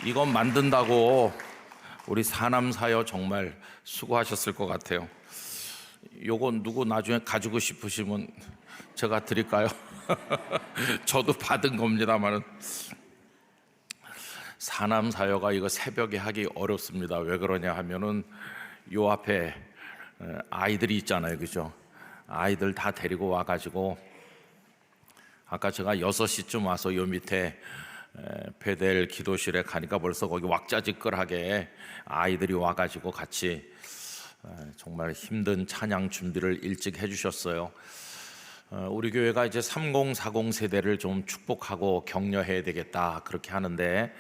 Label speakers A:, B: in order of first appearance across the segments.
A: 이건 만든다고 우리 사남사여 정말 수고하셨을 것 같아요. 요건 누구 나중에 가지고 싶으시면 제가 드릴까요? 저도 받은 겁니다만은 사남사여가 이거 새벽에 하기 어렵습니다. 왜 그러냐 하면은 요 앞에 아이들이 있잖아요, 그죠? 아이들 다 데리고 와가지고 아까 제가 6시쯤 와서 요 밑에 베델 기도실에 가니까 벌써 거기 왁자지껄하게 아이들이 와가지고 같이 정말 힘든 찬양 준비를 일찍 해주셨어요. 우리 교회가 이제 3040 세대를 좀 축복하고 격려해야 되겠다 그렇게 하는데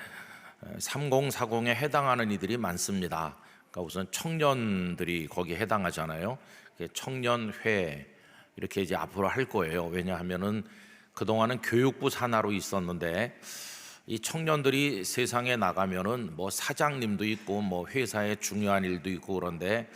A: 3040에 해당하는 이들이 많습니다. 그러니까 우선 청년들이 거기에 해당하잖아요. 청년회 이렇게 이제 앞으로 할 거예요. 왜냐하면은 그동안은 교육부 산하로 있었는데 이 청년들이 세상에 나가면은 뭐 사장님도 있고 뭐 회사에 중요한 일도 있고 그런데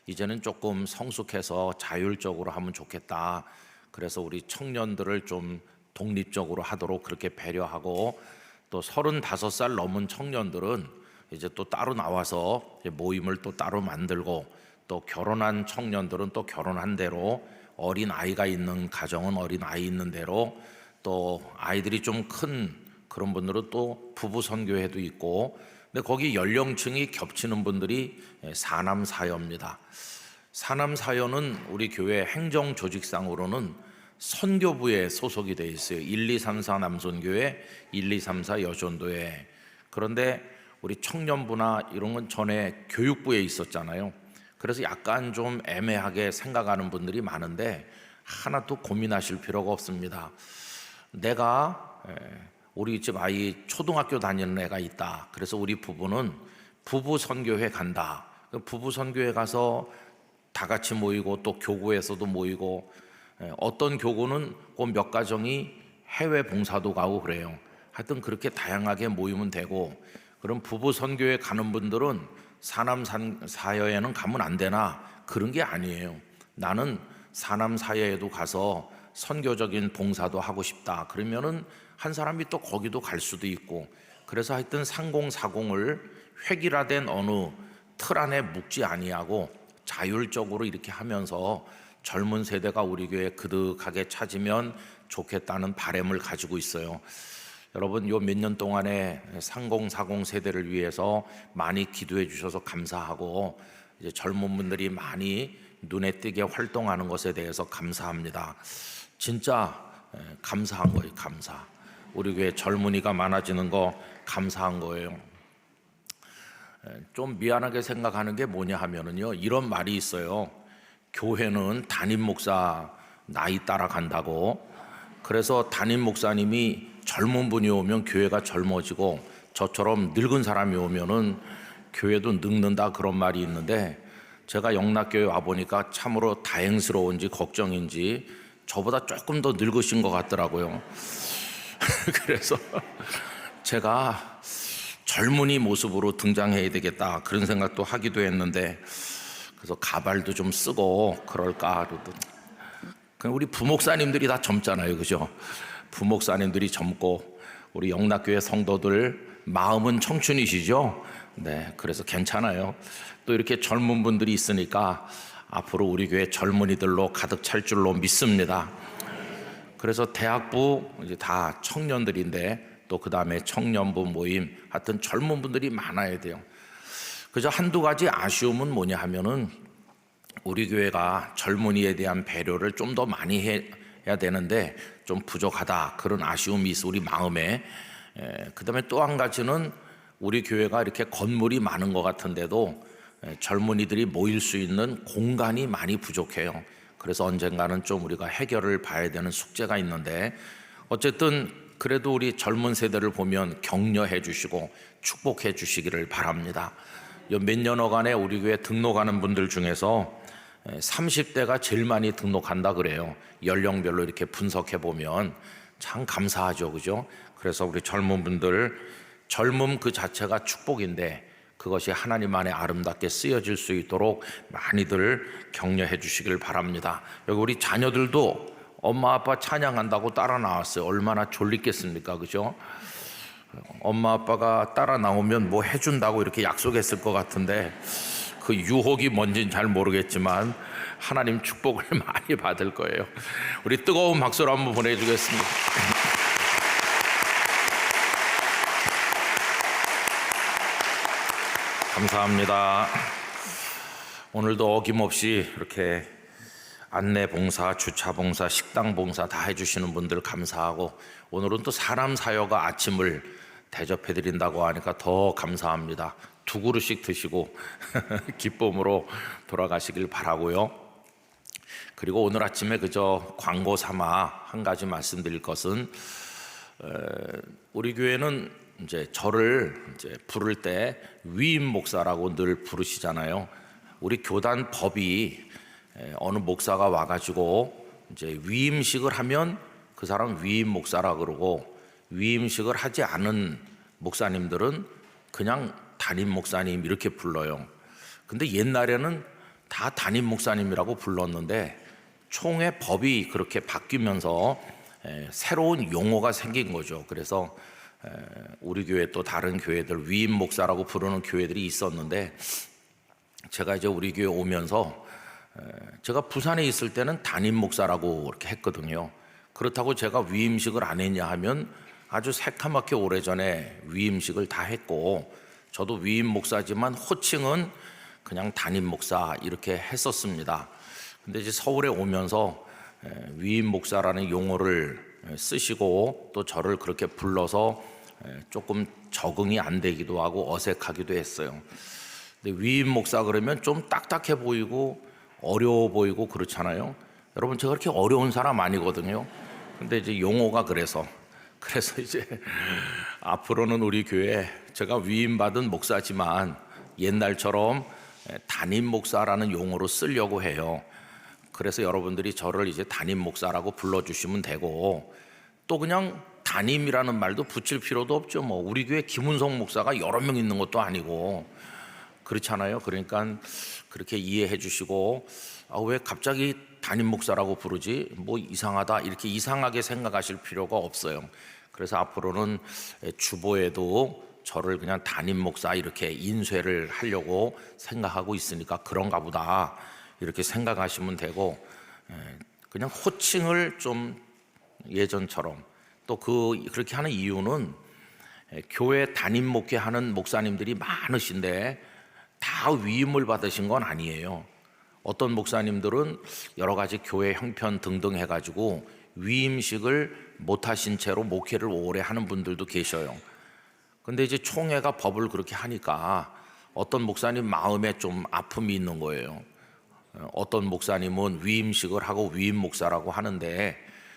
A: 이제는 조금 성숙해서 자율적으로 하면 좋겠다. 그래서 우리 청년들을 좀 독립적으로 하도록 그렇게 배려하고 또 35살 넘은 청년들은 이제 또 따로 나와서 모임을 또 따로 만들고 또 결혼한 청년들은 또 결혼한 대로 어린 아이가 있는 가정은 어린 아이 있는 대로 또 아이들이 좀 큰 그런 분들은 또 부부 선교회도 있고 근데 거기 연령층이 겹치는 분들이 사남사여입니다. 사남사여는 우리 교회 행정조직상으로는 선교부에 소속이 되어 있어요. 1, 2, 3, 4 남선교회, 1, 2, 3, 4 여전도회. 그런데 우리 청년부나 이런 건 전에 교육부에 있었잖아요. 그래서 약간 좀 애매하게 생각하는 분들이 많은데 하나도 고민하실 필요가 없습니다. 내가 우리 집 아이 초등학교 다니는 애가 있다. 그래서 우리 부부는 부부 선교회 간다. 부부 선교회 가서 다 같이 모이고 또 교구에서도 모이고 어떤 교구는 꼭 몇 가정이 해외 봉사도 가고 그래요. 하여튼 그렇게 다양하게 모이면 되고 그럼 부부 선교회 가는 분들은 사남사여에는 가면 안 되나? 그런 게 아니에요. 나는 사남사여에도 가서 선교적인 봉사도 하고 싶다. 그러면은 한 사람이 또 거기도 갈 수도 있고 그래서 하여튼 3040을 획일화된 어느 틀 안에 묶지 아니하고 자율적으로 이렇게 하면서 젊은 세대가 우리 교회에 그득하게 찾으면 좋겠다는 바람을 가지고 있어요. 여러분 요 몇 년 동안에 3040 세대를 위해서 많이 기도해 주셔서 감사하고 이제 젊은 분들이 많이 눈에 띄게 활동하는 것에 대해서 감사합니다. 진짜 감사한 거예요. 감사. 우리 교회 젊은이가 많아지는 거 감사한 거예요. 좀 미안하게 생각하는 게 뭐냐 하면은요 이런 말이 있어요. 교회는 담임 목사 나이 따라간다고. 그래서 담임 목사님이 젊은 분이 오면 교회가 젊어지고 저처럼 늙은 사람이 오면은 교회도 늙는다 그런 말이 있는데 제가 영락교회 와보니까 참으로 다행스러운지 걱정인지 저보다 조금 더 늙으신 것 같더라고요. 그래서 제가 젊은이 모습으로 등장해야 되겠다 그런 생각도 하기도 했는데 그래서 가발도 좀 쓰고 그럴까. 우리 부목사님들이 다 젊잖아요, 그죠? 부목사님들이 젊고 우리 영락교회 성도들 마음은 청춘이시죠? 네, 그래서 괜찮아요. 또 이렇게 젊은 분들이 있으니까 앞으로 우리 교회 젊은이들로 가득 찰 줄로 믿습니다. 그래서 대학부 이제 다 청년들인데 또 그 다음에 청년부 모임 하여튼 젊은 분들이 많아야 돼요. 그저 한두 가지 아쉬움은 뭐냐 하면은 우리 교회가 젊은이에 대한 배려를 좀 더 많이 해야 되는데 좀 부족하다 그런 아쉬움이 있어 우리 마음에. 그 다음에 또 한 가지는 우리 교회가 이렇게 건물이 많은 것 같은데도 젊은이들이 모일 수 있는 공간이 많이 부족해요. 그래서 언젠가는 좀 우리가 해결을 봐야 되는 숙제가 있는데 어쨌든 그래도 우리 젊은 세대를 보면 격려해 주시고 축복해 주시기를 바랍니다. 몇 년여간에 우리 교회 등록하는 분들 중에서 30대가 제일 많이 등록한다 그래요. 연령별로 이렇게 분석해 보면 참 감사하죠, 그죠? 그래서 우리 젊은 분들 젊음 그 자체가 축복인데 그것이 하나님 안에 아름답게 쓰여질 수 있도록 많이들 격려해 주시길 바랍니다. 여기 우리 자녀들도 엄마 아빠 찬양한다고 따라 나왔어요. 얼마나 졸리겠습니까, 그죠? 엄마 아빠가 따라 나오면 뭐 해준다고 이렇게 약속했을 것 같은데 그 유혹이 뭔지는 잘 모르겠지만 하나님 축복을 많이 받을 거예요. 우리 뜨거운 박수로 한번 보내주겠습니다. 감사합니다. 오늘도 어김없이 이렇게 안내 봉사, 주차 봉사, 식당 봉사 다 해주시는 분들 감사하고, 오늘은 또 사람 사여가 아침을 대접해 드린다고 하니까 더 감사합니다. 2그릇씩 드시고 기쁨으로 돌아가시길 바라고요. 그리고 오늘 아침에 그저 광고 삼아 한 가지 말씀드릴 것은, 우리 교회는 이제 저를 부를 때 위임 목사라고 늘 부르시잖아요. 우리 교단 법이 어느 목사가 와가지고 이제 위임식을 하면 그 사람 위임 목사라 그러고, 위임식을 하지 않은 목사님들은 그냥 담임 목사님 이렇게 불러요. 근데 옛날에는 다 담임 목사님이라고 불렀는데 총회 법이 그렇게 바뀌면서 새로운 용어가 생긴 거죠. 그래서 우리 교회 또 다른 교회들 위임 목사라고 부르는 교회들이 있었는데, 제가 이제 우리 교회 오면서 제가 부산에 있을 때는 담임 목사라고 이렇게 했거든요. 그렇다고 제가 위임식을 안 했냐 하면 아주 새카맣게 오래전에 위임식을 다 했고, 저도 위임 목사지만 호칭은 그냥 담임 목사 이렇게 했었습니다. 근데 이제 서울에 오면서 위임 목사라는 용어를 쓰시고 또 저를 그렇게 불러서 조금 적응이 안 되기도 하고 어색하기도 했어요. 근데 위임 목사 그러면 좀 딱딱해 보이고 어려워 보이고 그렇잖아요. 여러분, 제가 그렇게 어려운 사람 아니거든요. 근데 이제 용어가 그래서 이제 앞으로는 우리 교회 제가 위임받은 목사지만 옛날처럼 담임 목사라는 용어로 쓰려고 해요. 그래서 여러분들이 저를 이제 담임 목사라고 불러주시면 되고, 또 그냥 담임이라는 말도 붙일 필요도 없죠. 뭐 우리 교회 김은성 목사가 여러 명 있는 것도 아니고 그렇잖아요. 그러니까 그렇게 이해해 주시고, 왜 갑자기 담임 목사라고 부르지? 뭐 이상하다, 이렇게 이상하게 생각하실 필요가 없어요. 그래서 앞으로는 주보에도 저를 그냥 담임 목사 이렇게 인쇄를 하려고 생각하고 있으니까 그런가 보다 이렇게 생각하시면 되고, 그냥 호칭을 좀 예전처럼, 또 그렇게 하는 이유는 교회 담임 목회하는 목사님들이 많으신데 다 위임을 받으신 건 아니에요. 어떤 목사님들은 여러 가지 교회 형편 등등 해가지고 위임식을 못하신 채로 목회를 오래 하는 분들도 계셔요. 근데 이제 총회가 법을 그렇게 하니까 어떤 목사님 마음에 좀 아픔이 있는 거예요. 어떤 목사님은 위임식을 하고 위임 목사라고 하는데,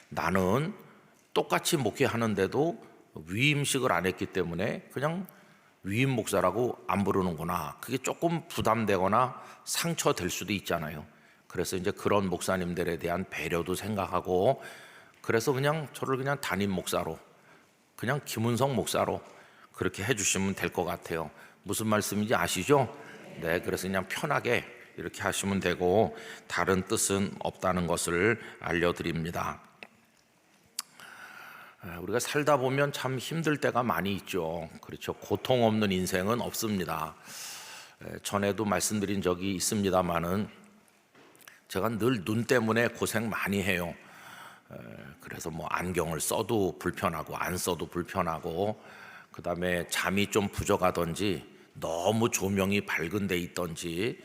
A: 나는 똑같이 목회하는데도 위임식을 안 했기 때문에 그냥 위임 목사라고 안 부르는구나. 그게 조금 부담되거나 상처될 수도 있잖아요. 그래서 이제 그런 목사님들에 대한 배려도 생각하고, 그래서 그냥 저를 그냥 담임 목사로, 그냥 김은성 목사로 그렇게 해주시면 될 것 같아요. 무슨 말씀인지 아시죠? 네, 그래서 그냥 편하게 이렇게 하시면 되고 다른 뜻은 없다는 것을 알려드립니다. 우리가 살다 보면 참 힘들 때가 많이 있죠. 그렇죠. 고통 없는 인생은 없습니다. 전에도 말씀드린 적이 있습니다만은 제가 늘 눈 때문에 고생 많이 해요. 그래서 뭐 안경을 써도 불편하고 안 써도 불편하고, 그 다음에 잠이 좀 부족하던지 너무 조명이 밝은 데 있던지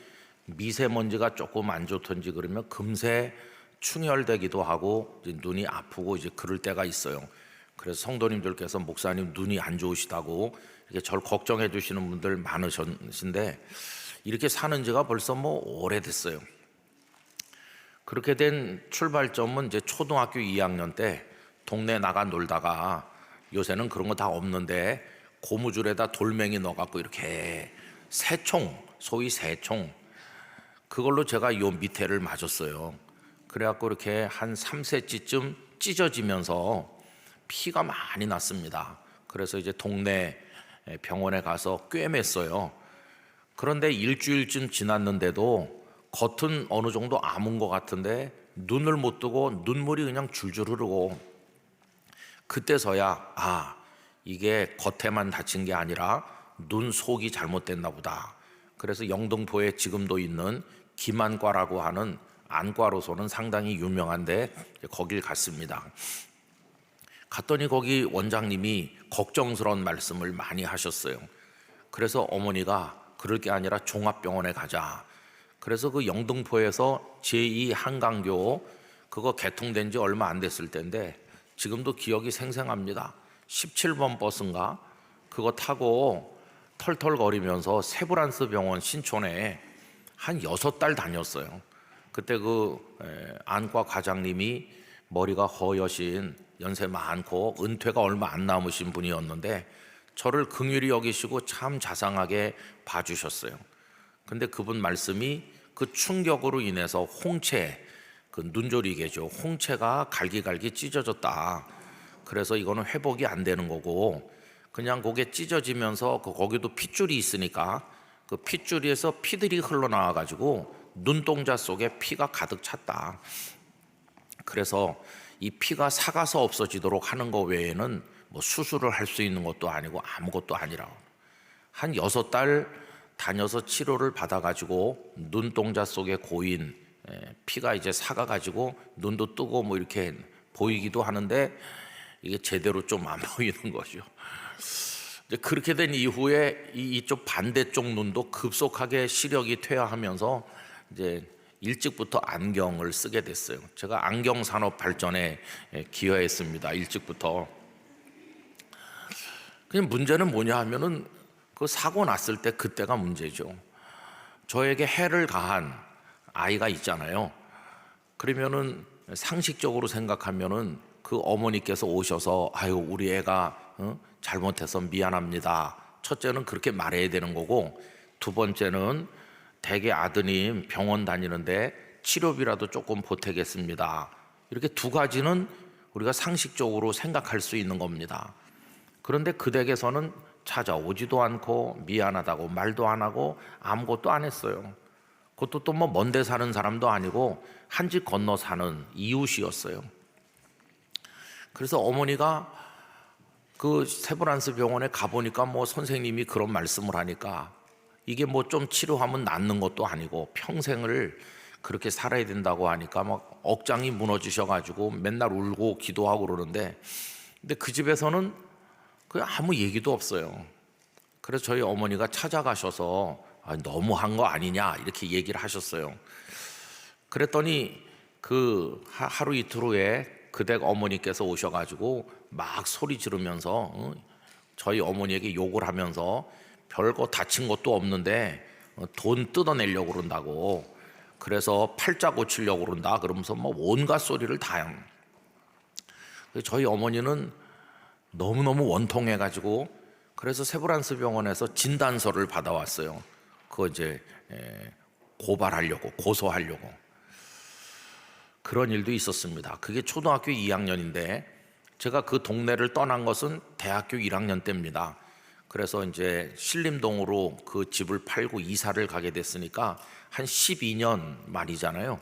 A: 미세먼지가 조금 안 좋던지 그러면 금세 충혈되기도 하고 이제 눈이 아프고 이제 그럴 때가 있어요. 그래서 성도님들께서 목사님 눈이 안 좋으시다고 이렇게 저를 걱정해 주시는 분들 많으신데, 이렇게 사는 지가 벌써 뭐 오래됐어요. 그렇게 된 출발점은 이제 초등학교 2학년 때 동네 나가 놀다가, 요새는 그런 거 다 없는데 고무줄에다 돌멩이 넣어갖고 이렇게 새총, 소위 새총, 그걸로 제가 요 밑에를 맞았어요. 그래갖고 이렇게 한 3cm쯤 찢어지면서 피가 많이 났습니다. 그래서 이제 동네 병원에 가서 꿰맸어요. 그런데 일주일쯤 지났는데도 겉은 어느 정도 아문 것 같은데 눈을 못 뜨고 눈물이 그냥 줄줄 흐르고, 그때서야 이게 겉에만 다친 게 아니라 눈 속이 잘못됐나 보다. 그래서 영등포에 지금도 있는 김안과라고 하는 안과로서는 상당히 유명한데 거길 갔습니다. 갔더니 거기 원장님이 걱정스러운 말씀을 많이 하셨어요. 그래서 어머니가 그럴 게 아니라 종합병원에 가자. 그래서 그 영등포에서 제2 한강교 그거 개통된 지 얼마 안 됐을 때인데 지금도 기억이 생생합니다. 17번 버스인가 그거 타고 털털거리면서 세브란스 병원 신촌에 한 6달 다녔어요. 그때 그 안과 과장님이 머리가 허여신 연세 많고 은퇴가 얼마 안 남으신 분이었는데 저를 긍휼히 여기시고 참 자상하게 봐주셨어요. 근데 그분 말씀이 그 충격으로 인해서 홍채, 그 눈조리개죠. 홍채가 갈기갈기 찢어졌다. 그래서 이거는 회복이 안 되는 거고 그냥 그게 찢어지면서 거기도 핏줄이 있으니까 그 핏줄에서 피들이 흘러나와 가지고 눈동자 속에 피가 가득 찼다. 그래서 이 피가 삭아서 없어지도록 하는 거 외에는 뭐 수술을 할 수 있는 것도 아니고 아무것도 아니라고. 한 6달 다녀서 치료를 받아가지고 눈동자 속에 고인 피가 이제 삭아가지고 눈도 뜨고 뭐 이렇게 보이기도 하는데 이게 제대로 좀 안 보이는 거죠. 이제 그렇게 된 이후에 이쪽 반대쪽 눈도 급속하게 시력이 퇴화하면서 이제 일찍부터 안경을 쓰게 됐어요. 제가 안경 산업 발전에 기여했습니다. 일찍부터. 그냥 문제는 뭐냐 하면은 그 사고 났을 때 그때가 문제죠. 저에게 해를 가한 아이가 있잖아요. 그러면은 상식적으로 생각하면은 그 어머니께서 오셔서 아유 우리 애가 잘못해서 미안합니다. 첫째는 그렇게 말해야 되는 거고 두 번째는 대개 아드님 병원 다니는데 치료비라도 조금 보태겠습니다. 이렇게 두 가지는 우리가 상식적으로 생각할 수 있는 겁니다. 그런데 그 댁에서는 찾아오지도 않고 미안하다고 말도 안 하고 아무것도 안 했어요. 그것도 또 뭐 먼데 사는 사람도 아니고 한 집 건너 사는 이웃이었어요. 그래서 어머니가 그 세브란스 병원에 가보니까 뭐 선생님이 그런 말씀을 하니까 이게 뭐 좀 치료하면 낫는 것도 아니고 평생을 그렇게 살아야 된다고 하니까 막 억장이 무너지셔가지고 맨날 울고 기도하고 그러는데 근데 그 집에서는 그 아무 얘기도 없어요. 그래서 저희 어머니가 찾아가셔서 너무한 거 아니냐 이렇게 얘기를 하셨어요. 그랬더니 그 하루 이틀 후에 그 댁 어머니께서 오셔가지고 막 소리 지르면서 저희 어머니에게 욕을 하면서 별거 다친 것도 없는데 돈 뜯어내려고 그런다고 그래서 팔자 고치려고 그런다 그러면서 뭐 온갖 소리를 다. 저희 어머니는 너무너무 원통해가지고 그래서 세브란스 병원에서 진단서를 받아왔어요. 그거 이제 고발하려고 고소하려고. 그런 일도 있었습니다. 그게 초등학교 2학년인데 제가 그 동네를 떠난 것은 대학교 1학년 때입니다. 그래서 이제 신림동으로 그 집을 팔고 이사를 가게 됐으니까 한 12년 만이잖아요.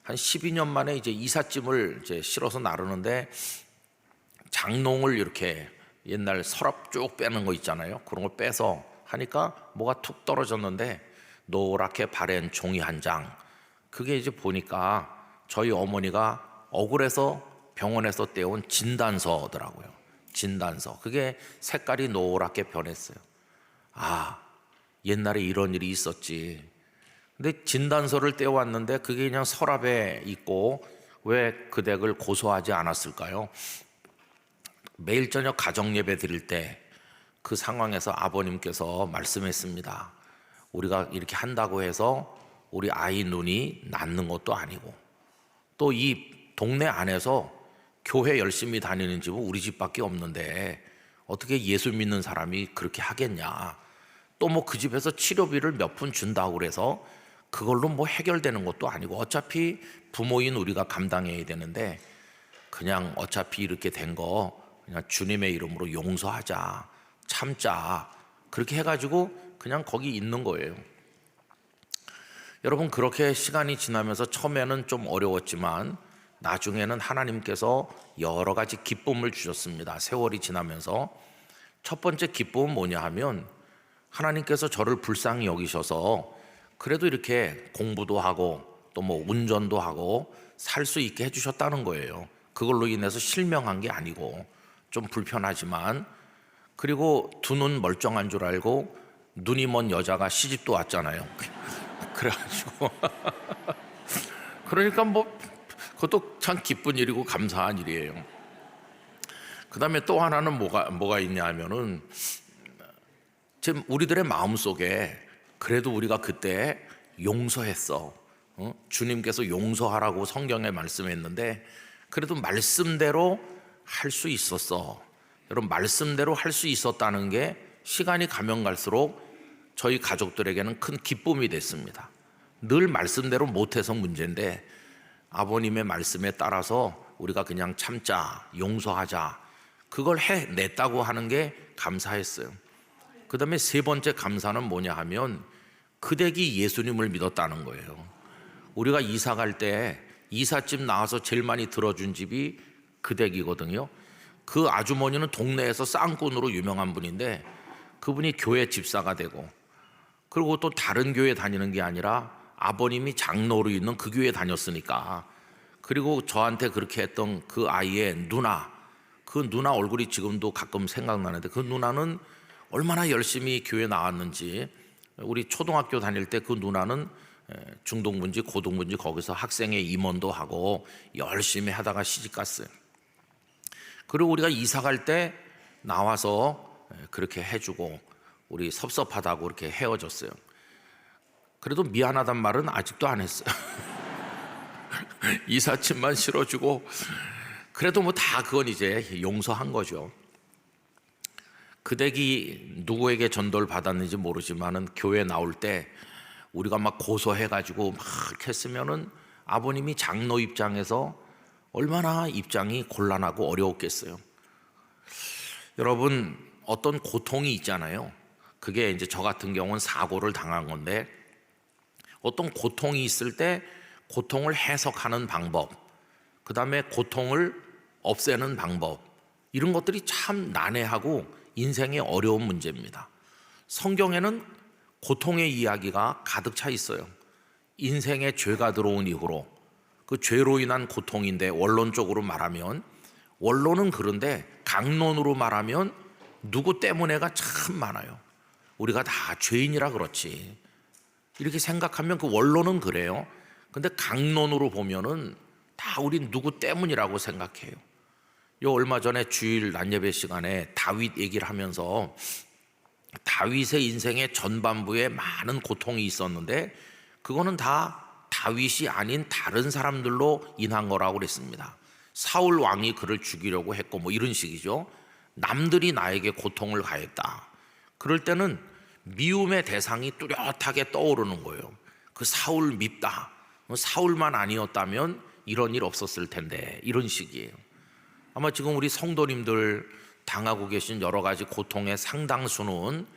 A: 한 12년 만에 이제 이삿짐을 이제 실어서 나르는데 장롱을 이렇게 옛날 서랍 쭉 빼는 거 있잖아요. 그런 걸 빼서 하니까 뭐가 툭 떨어졌는데 노랗게 바랜 종이 한 장. 그게 이제 보니까 저희 어머니가 억울해서 병원에서 떼온 진단서더라고요. 진단서. 그게 색깔이 노랗게 변했어요. 아, 옛날에 이런 일이 있었지. 근데 진단서를 떼어왔는데 그게 그냥 서랍에 있고 왜 그 댁을 고소하지 않았을까요? 매일 저녁 가정 예배 드릴 때 그 상황에서 아버님께서 말씀했습니다. 우리가 이렇게 한다고 해서 우리 아이 눈이 낫는 것도 아니고 또 이 동네 안에서 교회 열심히 다니는 집은 우리 집밖에 없는데 어떻게 예수 믿는 사람이 그렇게 하겠냐. 또 뭐 그 집에서 치료비를 몇 푼 준다고 그래서 그걸로 뭐 해결되는 것도 아니고 어차피 부모인 우리가 감당해야 되는데 그냥 어차피 이렇게 된 거 그냥 주님의 이름으로 용서하자, 참자, 그렇게 해가지고 그냥 거기 있는 거예요. 여러분, 그렇게 시간이 지나면서 처음에는 좀 어려웠지만 나중에는 하나님께서 여러 가지 기쁨을 주셨습니다. 세월이 지나면서 첫 번째 기쁨은 뭐냐 하면 하나님께서 저를 불쌍히 여기셔서 그래도 이렇게 공부도 하고 또 뭐 운전도 하고 살 수 있게 해주셨다는 거예요. 그걸로 인해서 실명한 게 아니고 좀 불편하지만, 그리고 두 눈 멀쩡한 줄 알고 눈이 먼 여자가 시집도 왔잖아요. 그래가지고 그러니까 뭐 그것도 참 기쁜 일이고 감사한 일이에요. 그 다음에 또 하나는 뭐가 있냐 하면은 지금 우리들의 마음속에 그래도 우리가 그때 용서했어. 주님께서 용서하라고 성경에 말씀했는데 그래도 말씀대로 할 수 있었어. 여러분, 말씀대로 할 수 있었다는 게 시간이 가면 갈수록 저희 가족들에게는 큰 기쁨이 됐습니다. 늘 말씀대로 못해서 문제인데 아버님의 말씀에 따라서 우리가 그냥 참자, 용서하자, 그걸 해냈다고 하는 게 감사했어요. 그 다음에 세 번째 감사는 뭐냐 하면 그댁이 예수님을 믿었다는 거예요. 우리가 이사 갈 때 이삿집 나와서 제일 많이 들어준 집이 그댁이거든요. 그 아주머니는 동네에서 쌍꾼으로 유명한 분인데 그분이 교회 집사가 되고, 그리고 또 다른 교회 다니는 게 아니라 아버님이 장로로 있는 그 교회 다녔으니까, 그리고 저한테 그렇게 했던 그 아이의 누나, 그 누나 얼굴이 지금도 가끔 생각나는데 그 누나는 얼마나 열심히 교회 나왔는지, 우리 초등학교 다닐 때 그 누나는 중동부인지 고등부인지 거기서 학생회 임원도 하고 열심히 하다가 시집갔어요. 그리고 우리가 이사 갈 때 나와서 그렇게 해주고 우리 섭섭하다고 그렇게 헤어졌어요. 그래도 미안하단 말은 아직도 안 했어요. 이삿짐만 실어주고, 그래도 뭐 다 그건 이제 용서한 거죠. 그 댁이 누구에게 전도를 받았는지 모르지만은 교회 나올 때 우리가 막 고소해가지고 막 했으면은 아버님이 장로 입장에서 얼마나 입장이 곤란하고 어려웠겠어요. 여러분, 어떤 고통이 있잖아요. 그게 이제 저 같은 경우는 사고를 당한 건데, 어떤 고통이 있을 때 고통을 해석하는 방법, 그 다음에 고통을 없애는 방법, 이런 것들이 참 난해하고 인생의 어려운 문제입니다. 성경에는 고통의 이야기가 가득 차 있어요. 인생에 죄가 들어온 이후로 그 죄로 인한 고통인데, 원론적으로 말하면, 원론은 그런데 강론으로 말하면 누구 때문에가 참 많아요. 우리가 다 죄인이라 그렇지, 이렇게 생각하면 그 원론은 그래요. 근데 강론으로 보면은 다 우리 누구 때문이라고 생각해요. 요 얼마 전에 주일 낮예배 시간에 다윗 얘기를 하면서 다윗의 인생의 전반부에 많은 고통이 있었는데 그거는 다 다윗이 아닌 다른 사람들로 인한 거라고 그랬습니다. 사울 왕이 그를 죽이려고 했고 뭐 이런 식이죠. 남들이 나에게 고통을 가했다. 그럴 때는 미움의 대상이 뚜렷하게 떠오르는 거예요. 그 사울 밉다. 사울만 아니었다면 이런 일 없었을 텐데, 이런 식이에요. 아마 지금 우리 성도님들 당하고 계신 여러 가지 고통의 상당수는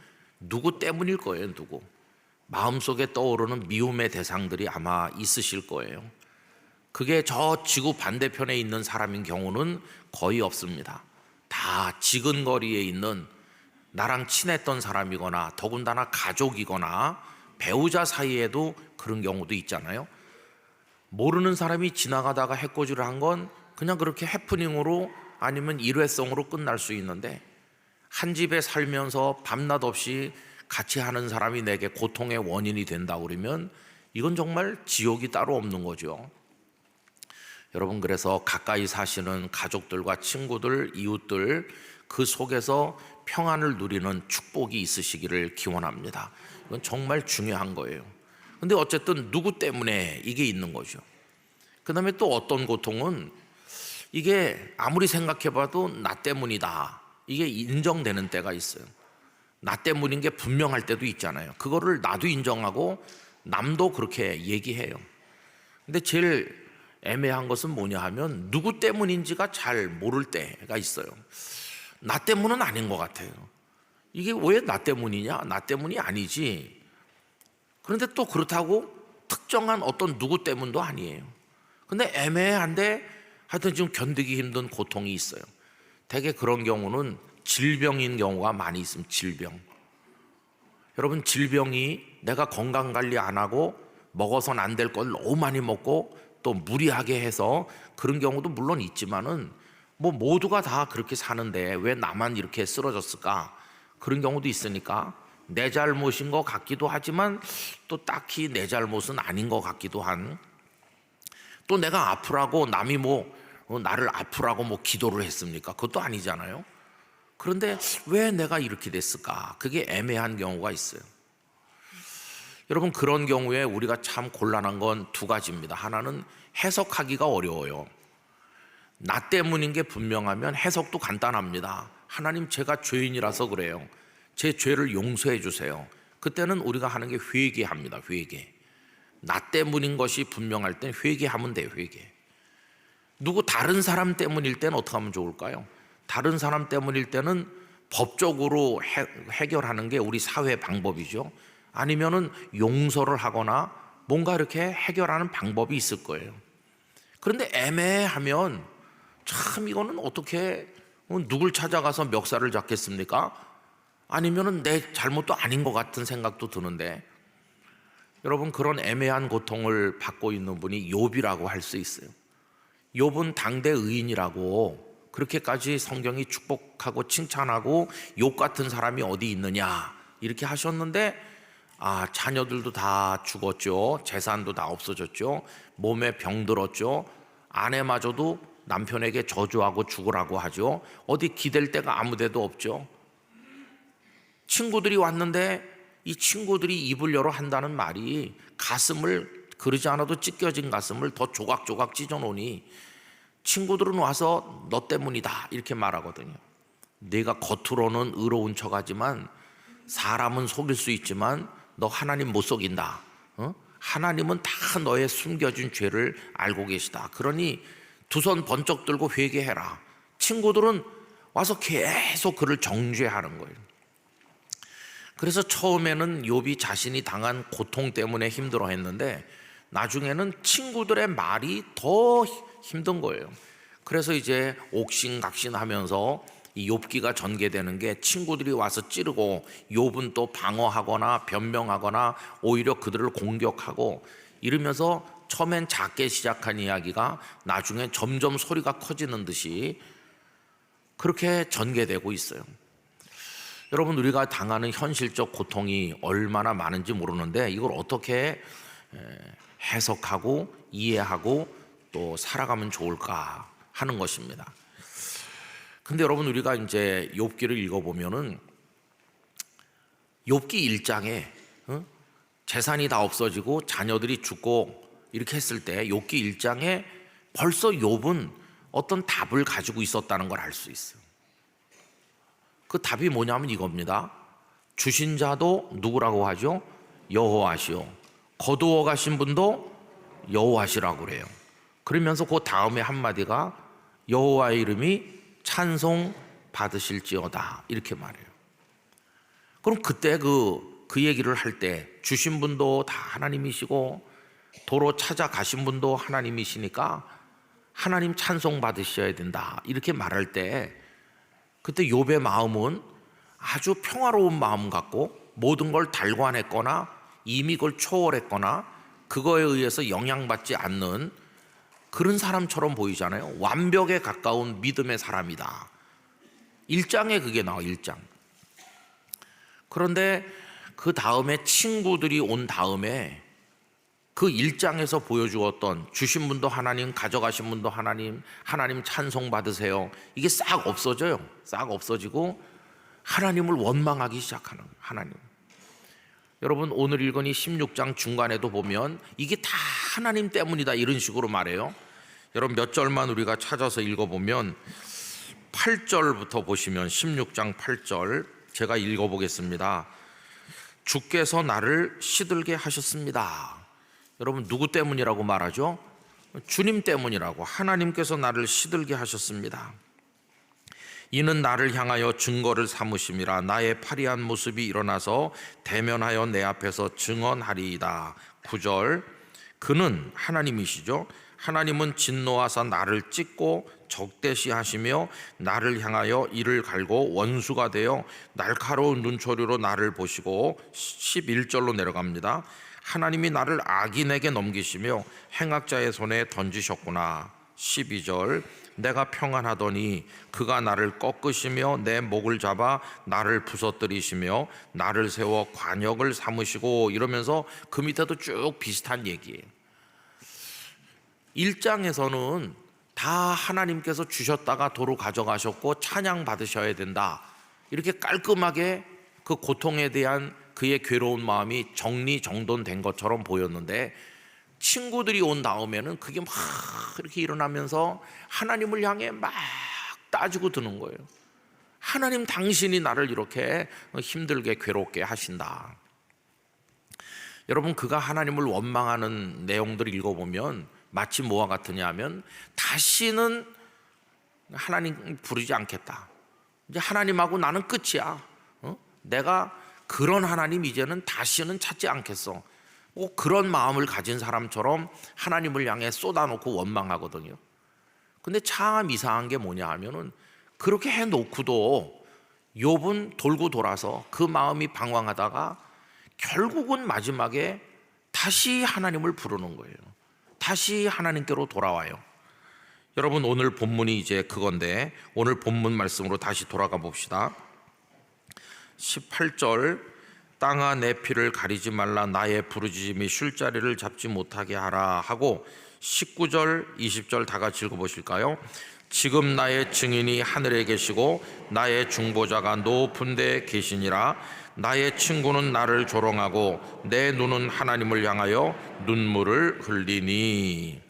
A: 누구 때문일 거예요. 누구. 마음속에 떠오르는 미움의 대상들이 아마 있으실 거예요. 그게 저 지구 반대편에 있는 사람인 경우는 거의 없습니다. 다 지근거리에 있는 나랑 친했던 사람이거나 더군다나 가족이거나 배우자 사이에도 그런 경우도 있잖아요. 모르는 사람이 지나가다가 해코지를 한 건 그냥 그렇게 해프닝으로 아니면 일회성으로 끝날 수 있는데, 한 집에 살면서 밤낮 없이 같이 하는 사람이 내게 고통의 원인이 된다 그러면 이건 정말 지옥이 따로 없는 거죠. 여러분, 그래서 가까이 사시는 가족들과 친구들, 이웃들 그 속에서 평안을 누리는 축복이 있으시기를 기원합니다. 이건 정말 중요한 거예요. 근데 어쨌든 누구 때문에 이게 있는 거죠. 그 다음에 또 어떤 고통은 이게 아무리 생각해봐도 나 때문이다, 이게 인정되는 때가 있어요. 나 때문인 게 분명할 때도 있잖아요. 그거를 나도 인정하고 남도 그렇게 얘기해요. 근데 제일 애매한 것은 뭐냐 하면 누구 때문인지가 잘 모를 때가 있어요. 나 때문은 아닌 것 같아요. 이게 왜 나 때문이냐? 나 때문이 아니지. 그런데 또 그렇다고 특정한 어떤 누구 때문도 아니에요. 근데 애매한데 하여튼 지금 견디기 힘든 고통이 있어요. 대개 그런 경우는 질병인 경우가 많이 있습니다. 질병. 여러분, 질병이 내가 건강관리 안 하고 먹어서는 안 될 걸 너무 많이 먹고 또 무리하게 해서 그런 경우도 물론 있지만은 뭐 모두가 다 그렇게 사는데 왜 나만 이렇게 쓰러졌을까? 그런 경우도 있으니까 내 잘못인 것 같기도 하지만 또 딱히 내 잘못은 아닌 것 같기도 한, 또 내가 아프라고 남이 나를 아프라고 기도를 했습니까? 그것도 아니잖아요. 그런데 왜 내가 이렇게 됐을까? 그게 애매한 경우가 있어요. 여러분, 그런 경우에 우리가 참 곤란한 건 두 가지입니다. 하나는 해석하기가 어려워요. 나 때문인 게 분명하면 해석도 간단합니다. 하나님, 제가 죄인이라서 그래요. 제 죄를 용서해 주세요. 그때는 우리가 하는 게 회개합니다. 회개. 나 때문인 것이 분명할 땐 회개하면 돼요. 회개. 누구 다른 사람 때문일 때는 어떻게 하면 좋을까요? 다른 사람 때문일 때는 법적으로 해결하는 게 우리 사회 방법이죠. 아니면은 용서를 하거나 뭔가 이렇게 해결하는 방법이 있을 거예요. 그런데 애매하면 참 이거는 어떻게 누굴 찾아가서 멱살을 잡겠습니까? 아니면은 내 잘못도 아닌 것 같은 생각도 드는데, 여러분, 그런 애매한 고통을 받고 있는 분이 욥이라고 할 수 있어요. 욥은 당대 의인이라고 그렇게까지 성경이 축복하고 칭찬하고 욥 같은 사람이 어디 있느냐 이렇게 하셨는데, 자녀들도 다 죽었죠. 재산도 다 없어졌죠. 몸에 병들었죠. 아내마저도 남편에게 저주하고 죽으라고 하죠. 어디 기댈 데가 아무 데도 없죠. 친구들이 왔는데 이 친구들이 입을 열어 한다는 말이 가슴을, 그러지 않아도 찢겨진 가슴을 더 조각조각 찢어놓으니 친구들은 와서 너 때문이다 이렇게 말하거든요. 네가 겉으로는 의로운 척하지만 사람은 속일 수 있지만 너 하나님 못 속인다. 하나님은 다 너의 숨겨진 죄를 알고 계시다. 그러니 두 손 번쩍 들고 회개해라. 친구들은 와서 계속 그를 정죄하는 거예요. 그래서 처음에는 욥이 자신이 당한 고통 때문에 힘들어했는데 나중에는 친구들의 말이 더 힘든 거예요. 그래서 이제 옥신각신하면서 이 욥기가 전개되는 게 친구들이 와서 찌르고 욥은 또 방어하거나 변명하거나 오히려 그들을 공격하고 이러면서 처음엔 작게 시작한 이야기가 나중에 점점 소리가 커지는 듯이 그렇게 전개되고 있어요. 여러분, 우리가 당하는 현실적 고통이 얼마나 많은지 모르는데 이걸 어떻게 해석하고 이해하고 또 살아가면 좋을까 하는 것입니다. 근데 여러분, 우리가 이제 욥기를 읽어보면은 욥기 1장에 재산이 다 없어지고 자녀들이 죽고 이렇게 했을 때 욥기 1장에 벌써 욥은 어떤 답을 가지고 있었다는 걸 알 수 있어요. 그 답이 뭐냐면 이겁니다. 주신 자도 누구라고 하죠? 여호와시오. 거두어 가신 분도 여호와시라고 그래요. 그러면서 그 다음에 한마디가 여호와의 이름이 찬송 받으실지어다 이렇게 말해요. 그럼 그때 그 얘기를 할 때 주신 분도 다 하나님이시고 도로 찾아가신 분도 하나님이시니까 하나님 찬송 받으셔야 된다 이렇게 말할 때 그때 욥의 마음은 아주 평화로운 마음 갖고 모든 걸 달관했거나 이미 그걸 초월했거나 그거에 의해서 영향받지 않는 그런 사람처럼 보이잖아요. 완벽에 가까운 믿음의 사람이다. 1장에 그게 나와. 1장. 그런데 그 다음에 친구들이 온 다음에 그 1장에서 보여주었던 주신 분도 하나님, 가져가신 분도 하나님, 하나님 찬송 받으세요, 이게 싹 없어져요. 싹 없어지고 하나님을 원망하기 시작하는 거예요. 하나님. 여러분, 오늘 읽은 이 16장 중간에도 보면 이게 다 하나님 때문이다 이런 식으로 말해요. 여러분, 몇 절만 우리가 찾아서 읽어보면 8절부터 보시면 16장 8절 제가 읽어보겠습니다. 주께서 나를 시들게 하셨습니다. 여러분, 누구 때문이라고 말하죠? 주님 때문이라고. 하나님께서 나를 시들게 하셨습니다. 이는 나를 향하여 증거를 삼으심이라. 나의 파리한 모습이 일어나서 대면하여 내 앞에서 증언하리이다. 9절. 그는 하나님이시죠. 하나님은 진노하사 나를 찢고 적대시하시며 나를 향하여 이를 갈고 원수가 되어 날카로운 눈초리로 나를 보시고 11절로 내려갑니다. 하나님이 나를 악인에게 넘기시며 행악자의 손에 던지셨구나. 12절 내가 평안하더니 그가 나를 꺾으시며 내 목을 잡아 나를 부서뜨리시며 나를 세워 관역을 삼으시고, 이러면서 그 밑에도 쭉 비슷한 얘기예요. 1장에서는 다 하나님께서 주셨다가 도로 가져가셨고 찬양 받으셔야 된다, 이렇게 깔끔하게 그 고통에 대한 그의 괴로운 마음이 정리정돈된 것처럼 보였는데, 친구들이 온 다음에는 그게 막 이렇게 일어나면서 하나님을 향해 막 따지고 드는 거예요. 하나님, 당신이 나를 이렇게 힘들게 괴롭게 하신다. 여러분, 그가 하나님을 원망하는 내용들을 읽어보면 마치 뭐와 같으냐 하면, 다시는 하나님 부르지 않겠다, 이제 하나님하고 나는 끝이야, 내가 그런 하나님 이제는 다시는 찾지 않겠어, 꼭 그런 마음을 가진 사람처럼 하나님을 향해 쏟아놓고 원망하거든요. 근데 참 이상한 게 뭐냐 하면은, 그렇게 해놓고도 욥은 돌고 돌아서 그 마음이 방황하다가 결국은 마지막에 다시 하나님을 부르는 거예요. 다시 하나님께로 돌아와요. 여러분, 오늘 본문이 이제 그건데, 오늘 본문 말씀으로 다시 돌아가 봅시다. 18절 땅아 내 피를 가리지 말라, 나의 부르짖음이 쉴 자리를 잡지 못하게 하라 하고, 19절 20절 다 같이 읽어보실까요? 지금 나의 증인이 하늘에 계시고 나의 중보자가 높은 데 계시니라. 나의 친구는 나를 조롱하고 내 눈은 하나님을 향하여 눈물을 흘리니.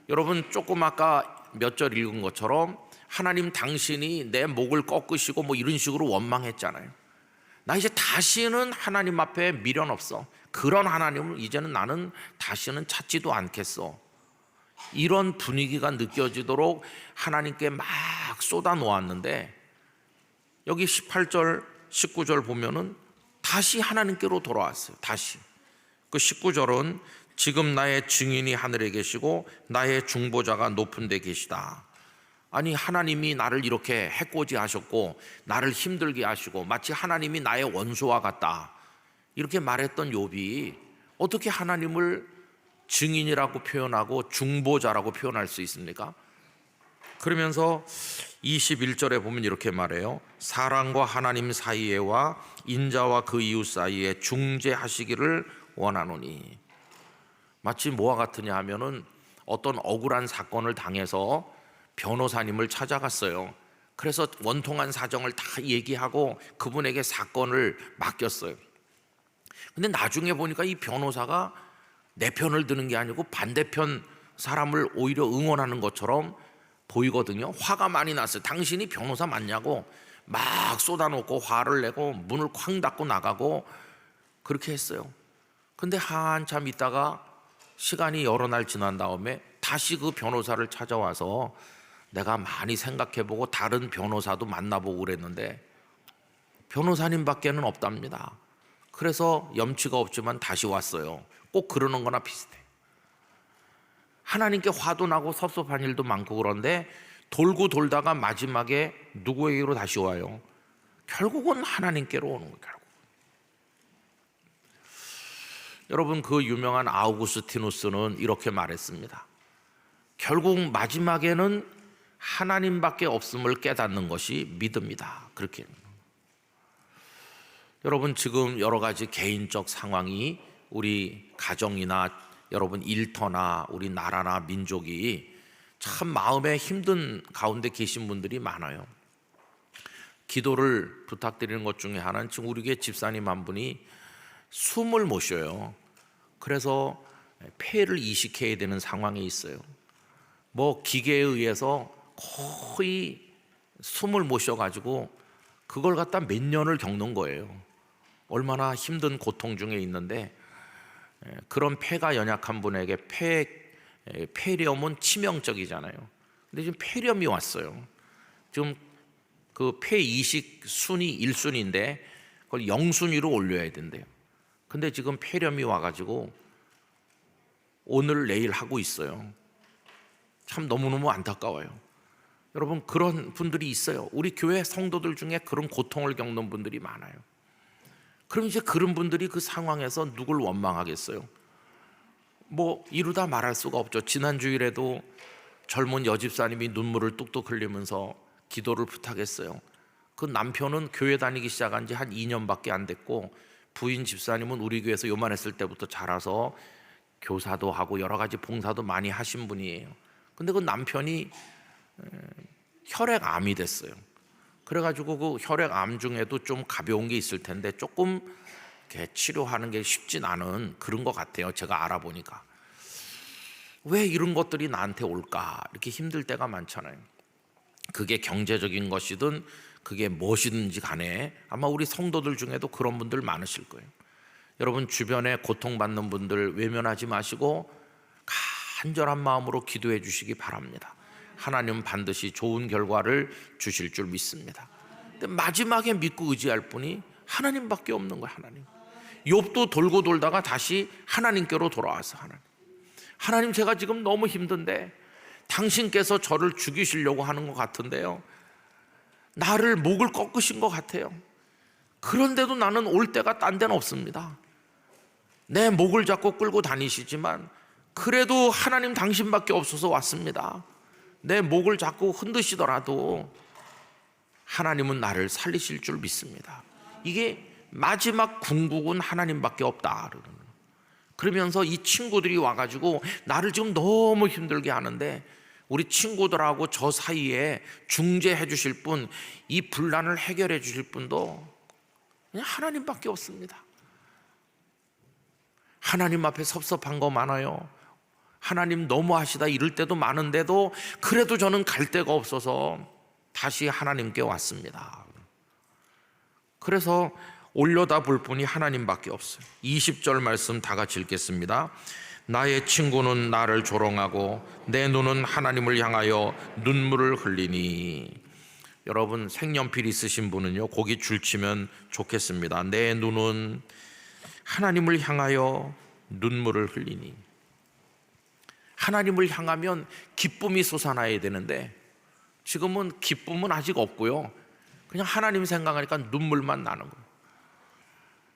A: 여러분, 조금 아까 몇 절 읽은 것처럼 하나님, 당신이 내 목을 꺾으시고 뭐 이런 식으로 원망했잖아요. 나 이제 다시는 하나님 앞에 미련 없어, 그런 하나님을 이제는 나는 다시는 찾지도 않겠어, 이런 분위기가 느껴지도록 하나님께 막 쏟아 놓았는데, 여기 18절 19절 보면은 다시 하나님께로 돌아왔어요. 다시 그 19절은 지금 나의 증인이 하늘에 계시고 나의 중보자가 높은 데 계시다. 아니, 하나님이 나를 이렇게 해코지 하셨고 나를 힘들게 하시고 마치 하나님이 나의 원수와 같다, 이렇게 말했던 욥이 어떻게 하나님을 증인이라고 표현하고 중보자라고 표현할 수 있습니까? 그러면서 21절에 보면 이렇게 말해요. 사람과 하나님 사이에와 인자와 그 이웃 사이에 중재하시기를 원하노니. 마치 뭐와 같으냐 하면은, 어떤 억울한 사건을 당해서 변호사님을 찾아갔어요. 그래서 원통한 사정을 다 얘기하고 그분에게 사건을 맡겼어요. 근데 나중에 보니까 이 변호사가 내 편을 드는 게 아니고 반대편 사람을 오히려 응원하는 것처럼 보이거든요. 화가 많이 났어요. 당신이 변호사 맞냐고 막 쏟아놓고 화를 내고 문을 쾅 닫고 나가고 그렇게 했어요. 근데 한참 있다가 시간이 여러 날 지난 다음에 다시 그 변호사를 찾아와서 내가 많이 생각해보고 다른 변호사도 만나보고 그랬는데 변호사님 밖에는 없답니다. 그래서 염치가 없지만 다시 왔어요. 꼭 그러는 거나 비슷해. 하나님께 화도 나고 섭섭한 일도 많고, 그런데 돌고 돌다가 마지막에 누구에게로 다시 와요? 결국은 하나님께로 오는 거예요. 결국. 여러분, 그 유명한 아우구스티누스는 이렇게 말했습니다. 결국 마지막에는 하나님밖에 없음을 깨닫는 것이 믿음이다. 그렇게. 여러분, 지금 여러 가지 개인적 상황이 우리 가정이나 여러분 일터나 우리 나라나 민족이 참 마음에 힘든 가운데 계신 분들이 많아요. 기도를 부탁드리는 것 중에 하나는, 지금 우리 교회 집사님 한 분이 숨을 못 쉬어요. 그래서 폐를 이식해야 되는 상황에 있어요. 뭐 기계에 의해서 거의 숨을 못 쉬어가지고 그걸 갖다 몇 년을 겪는 거예요. 얼마나 힘든 고통 중에 있는데, 그런 폐가 연약한 분에게 폐렴은 치명적이잖아요. 근데 지금 폐렴이 왔어요. 지금 그 폐 이식 순위 1순위인데 그걸 0순위로 올려야 된대요. 근데 지금 폐렴이 와가지고 오늘 내일 하고 있어요. 참 너무너무 안타까워요. 여러분, 그런 분들이 있어요. 우리 교회 성도들 중에 그런 고통을 겪는 분들이 많아요. 그럼 이제 그런 분들이 그 상황에서 누굴 원망하겠어요? 뭐 이루다 말할 수가 없죠. 지난 주일에도 젊은 여집사님이 눈물을 뚝뚝 흘리면서 기도를 부탁했어요. 그 남편은 교회 다니기 시작한 지 한 2년밖에 안 됐고, 부인 집사님은 우리 교회에서 요만했을 때부터 자라서 교사도 하고 여러 가지 봉사도 많이 하신 분이에요. 근데 그 남편이 혈액암이 됐어요. 그래가지고 그 혈액암 중에도 좀 가벼운 게 있을 텐데 조금 이렇게 치료하는 게 쉽진 않은 그런 것 같아요. 제가 알아보니까. 왜 이런 것들이 나한테 올까? 이렇게 힘들 때가 많잖아요. 그게 경제적인 것이든 그게 무엇이든지 간에 아마 우리 성도들 중에도 그런 분들 많으실 거예요. 여러분, 주변에 고통받는 분들 외면하지 마시고 간절한 마음으로 기도해 주시기 바랍니다. 하나님은 반드시 좋은 결과를 주실 줄 믿습니다. 근데 마지막에 믿고 의지할 분이 하나님밖에 없는 거예요. 하나님. 욥도 돌고 돌다가 다시 하나님께로 돌아와서 하나님, 제가 지금 너무 힘든데 당신께서 저를 죽이시려고 하는 것 같은데요, 나를 목을 꺾으신 것 같아요. 그런데도 나는 올 데가 딴 데는 없습니다. 내 목을 잡고 끌고 다니시지만 그래도 하나님 당신밖에 없어서 왔습니다. 내 목을 잡고 흔드시더라도 하나님은 나를 살리실 줄 믿습니다. 이게 마지막 궁극은 하나님밖에 없다. 그러면서 이 친구들이 와가지고 나를 지금 너무 힘들게 하는데 우리 친구들하고 저 사이에 중재해 주실 분, 이 분란을 해결해 주실 분도 그냥 하나님밖에 없습니다. 하나님 앞에 섭섭한 거 많아요. 하나님 너무하시다 이럴 때도 많은데도 그래도 저는 갈 데가 없어서 다시 하나님께 왔습니다. 그래서 올려다 볼 분이 하나님밖에 없어요. 20절 말씀 다 같이 읽겠습니다. 나의 친구는 나를 조롱하고 내 눈은 하나님을 향하여 눈물을 흘리니. 여러분, 색연필 있으신 분은요, 거기 줄치면 좋겠습니다. 내 눈은 하나님을 향하여 눈물을 흘리니. 하나님을 향하면 기쁨이 솟아나야 되는데 지금은 기쁨은 아직 없고요, 그냥 하나님 생각하니까 눈물만 나는 거예요.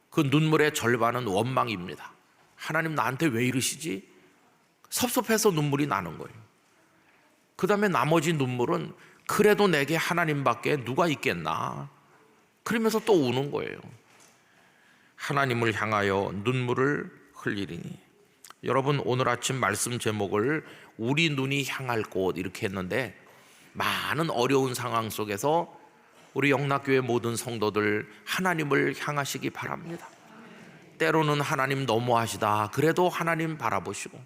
A: 그 눈물의 절반은 원망입니다. 하나님 나한테 왜 이러시지? 섭섭해서 눈물이 나는 거예요. 그 다음에 나머지 눈물은 그래도 내게 하나님밖에 누가 있겠나? 그러면서 또 우는 거예요. 하나님을 향하여 눈물을 흘리리니. 여러분, 오늘 아침 말씀 제목을 우리 눈이 향할 곳 이렇게 했는데, 많은 어려운 상황 속에서 우리 영락교회 모든 성도들 하나님을 향하시기 바랍니다. 때로는 하나님 너무하시다 그래도 하나님 바라보시고,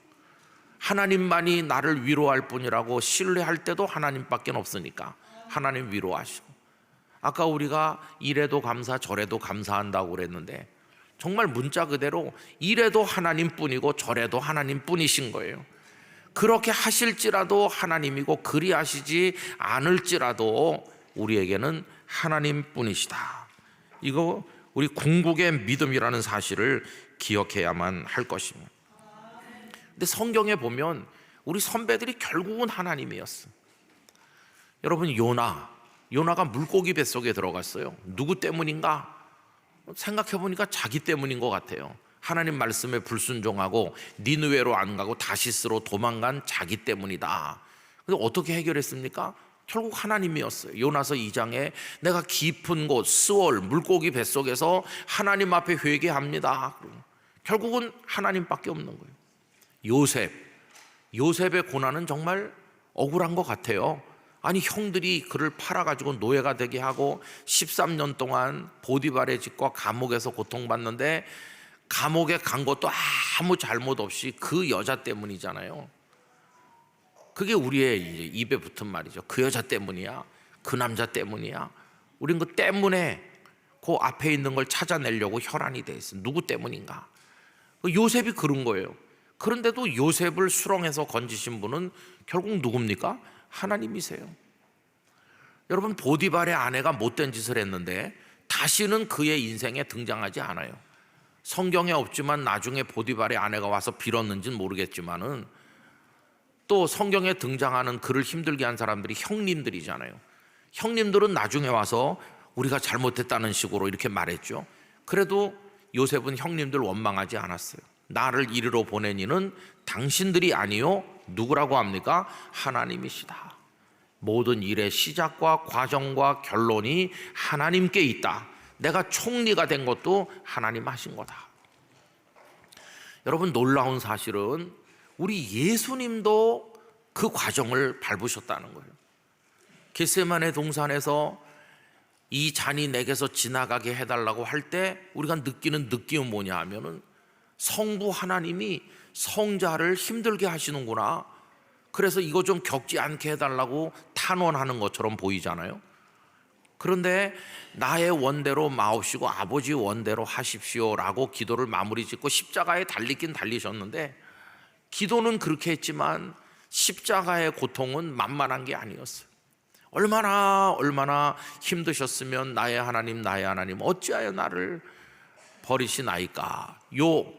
A: 하나님만이 나를 위로할 뿐이라고 신뢰할 때도 하나님밖에 없으니까 하나님 위로하시고, 아까 우리가 이래도 감사 저래도 감사한다고 그랬는데 정말 문자 그대로 이래도 하나님뿐이고 저래도 하나님뿐이신 거예요. 그렇게 하실지라도 하나님이고 그리하시지 않을지라도 우리에게는 하나님뿐이시다. 이거 우리 궁극의 믿음이라는 사실을 기억해야만 할 것입니다. 근데 성경에 보면 우리 선배들이 결국은 하나님이었어. 여러분, 요나가 물고기 뱃속에 들어갔어요. 누구 때문인가? 생각해보니까 자기 때문인 것 같아요. 하나님 말씀에 불순종하고 니느웨로 안 가고 다시스로 도망간 자기 때문이다. 근데 어떻게 해결했습니까? 결국 하나님이었어요. 요나서 2장에 내가 깊은 곳 스월 물고기 뱃속에서 하나님 앞에 회개합니다. 결국은 하나님밖에 없는 거예요. 요셉의 고난은 정말 억울한 것 같아요. 아니, 형들이 그를 팔아가지고 노예가 되게 하고 13년 동안 보디발의 집과 감옥에서 고통받는데 감옥에 간 것도 아무 잘못 없이 그 여자 때문이잖아요. 그게 우리의 이제 입에 붙은 말이죠. 그 여자 때문이야, 그 남자 때문이야. 우린 그 때문에 그 앞에 있는 걸 찾아내려고 혈안이 돼 있어. 누구 때문인가? 요셉이 그런 거예요. 그런데도 요셉을 수렁에서 건지신 분은 결국 누굽니까? 하나님이세요. 여러분, 보디발의 아내가 못된 짓을 했는데 다시는 그의 인생에 등장하지 않아요. 성경에 없지만 나중에 보디발의 아내가 와서 빌었는지는 모르겠지만은 또 성경에 등장하는 그를 힘들게 한 사람들이 형님들이잖아요. 형님들은 나중에 와서 우리가 잘못했다는 식으로 이렇게 말했죠. 그래도 요셉은 형님들 원망하지 않았어요. 나를 이리로 보낸 이는 당신들이 아니요 누구라고 합니까? 하나님이시다. 모든 일의 시작과 과정과 결론이 하나님께 있다. 내가 총리가 된 것도 하나님 하신 거다. 여러분, 놀라운 사실은 우리 예수님도 그 과정을 밟으셨다는 거예요. 겟세마네 동산에서 이 잔이 내게서 지나가게 해달라고 할 때 우리가 느끼는 느낌은 뭐냐 하면은 성부 하나님이 성자를 힘들게 하시는구나, 그래서 이거 좀 겪지 않게 해달라고 탄원하는 것처럼 보이잖아요. 그런데 나의 원대로 마옵시고 아버지 원대로 하십시오라고 기도를 마무리 짓고 십자가에 달리긴 달리셨는데, 기도는 그렇게 했지만 십자가의 고통은 만만한 게 아니었어요. 얼마나 힘드셨으면 나의 하나님 어찌하여 나를 버리시나이까. 요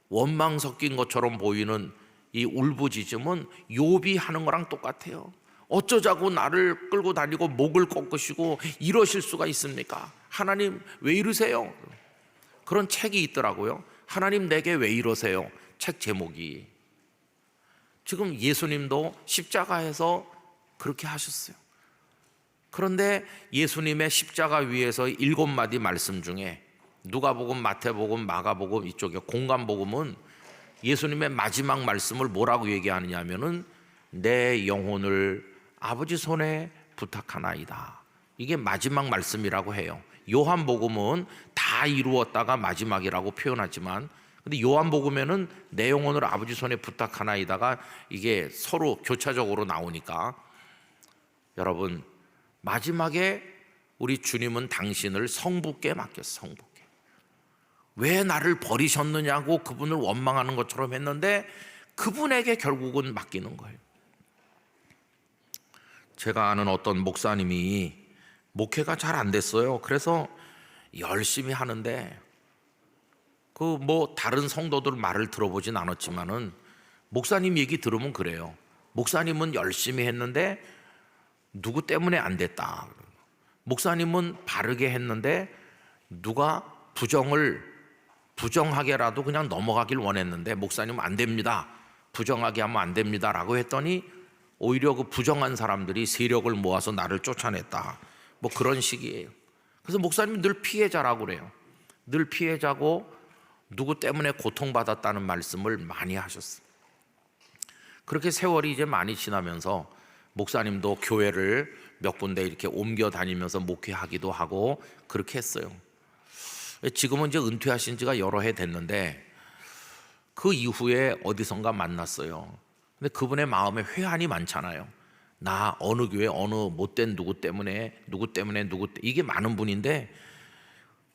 A: 원망 섞인 것처럼 보이는 이 울부짖음은 욥이 하는 거랑 똑같아요. 어쩌자고 나를 끌고 다니고 목을 꺾으시고 이러실 수가 있습니까? 하나님 왜 이러세요? 그런 책이 있더라고요. 하나님 내게 왜 이러세요? 책 제목이. 지금 예수님도 십자가에서 그렇게 하셨어요. 그런데 예수님의 십자가 위에서 7마디 말씀 중에 누가복음, 마태복음, 마가복음 이쪽에 공간복음은 예수님의 마지막 말씀을 뭐라고 얘기하느냐 하면은 내 영혼을 아버지 손에 부탁하나이다. 이게 마지막 말씀이라고 해요. 요한복음은 다 이루었다가 마지막이라고 표현하지만, 근데 요한복음에는 내 영혼을 아버지 손에 부탁하나이다가 이게 서로 교차적으로 나오니까, 여러분, 마지막에 우리 주님은 당신을 성부께 맡겼어. 성부께. 왜 나를 버리셨느냐고 그분을 원망하는 것처럼 했는데 그분에게 결국은 맡기는 거예요. 제가 아는 어떤 목사님이 목회가 잘 안 됐어요. 그래서 열심히 하는데 그 뭐 다른 성도들 말을 들어보진 않았지만은 목사님 얘기 들으면 그래요. 목사님은 열심히 했는데 누구 때문에 안 됐다. 목사님은 바르게 했는데 누가 부정하게라도 그냥 넘어가길 원했는데 목사님은 안 됩니다. 부정하게 하면 안 됩니다 라고 했더니 오히려 그 부정한 사람들이 세력을 모아서 나를 쫓아냈다. 뭐 그런 식이에요. 그래서 목사님이 늘 피해자라고 그래요. 늘 피해자고 누구 때문에 고통받았다는 말씀을 많이 하셨어요. 그렇게 세월이 이제 많이 지나면서 목사님도 교회를 몇 군데 이렇게 옮겨 다니면서 목회하기도 하고 그렇게 했어요. 지금은 이제 은퇴하신 지가 여러 해 됐는데 그 이후에 어디선가 만났어요. 근데 그분의 마음에 회한이 많잖아요. 나 어느 교회 어느 못된 누구 때문에 이게 많은 분인데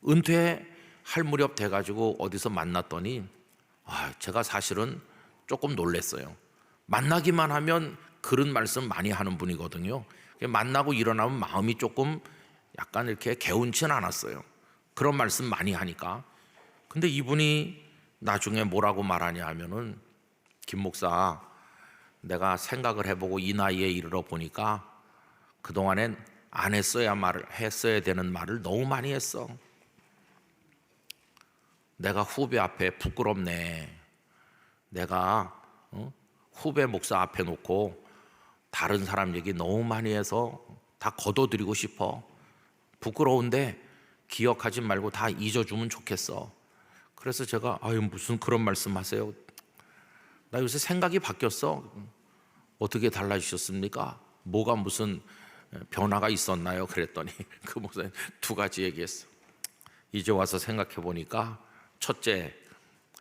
A: 은퇴할 무렵 돼가지고 어디서 만났더니 제가 사실은 조금 놀랐어요. 만나기만 하면 그런 말씀 많이 하는 분이거든요. 만나고 일어나면 마음이 조금 약간 이렇게 개운치는 않았어요. 그런 말씀 많이 하니까. 근데 이분이 나중에 뭐라고 말하냐 하면은, 김 목사, 내가 생각을 해보고 이 나이에 이르러 보니까 그동안엔 안 했어야 되는 말을 너무 많이 했어. 내가 후배 앞에 부끄럽네. 내가 후배 목사 앞에 놓고 다른 사람 얘기 너무 많이 해서 다 거둬들이고 싶어. 부끄러운데 기억하지 말고 다 잊어주면 좋겠어. 그래서 제가 무슨 그런 말씀하세요. 나 요새 생각이 바뀌었어. 어떻게 달라지셨습니까? 뭐가 무슨 변화가 있었나요? 그랬더니 그 목사님 2가지 얘기했어. 이제 와서 생각해 보니까 첫째,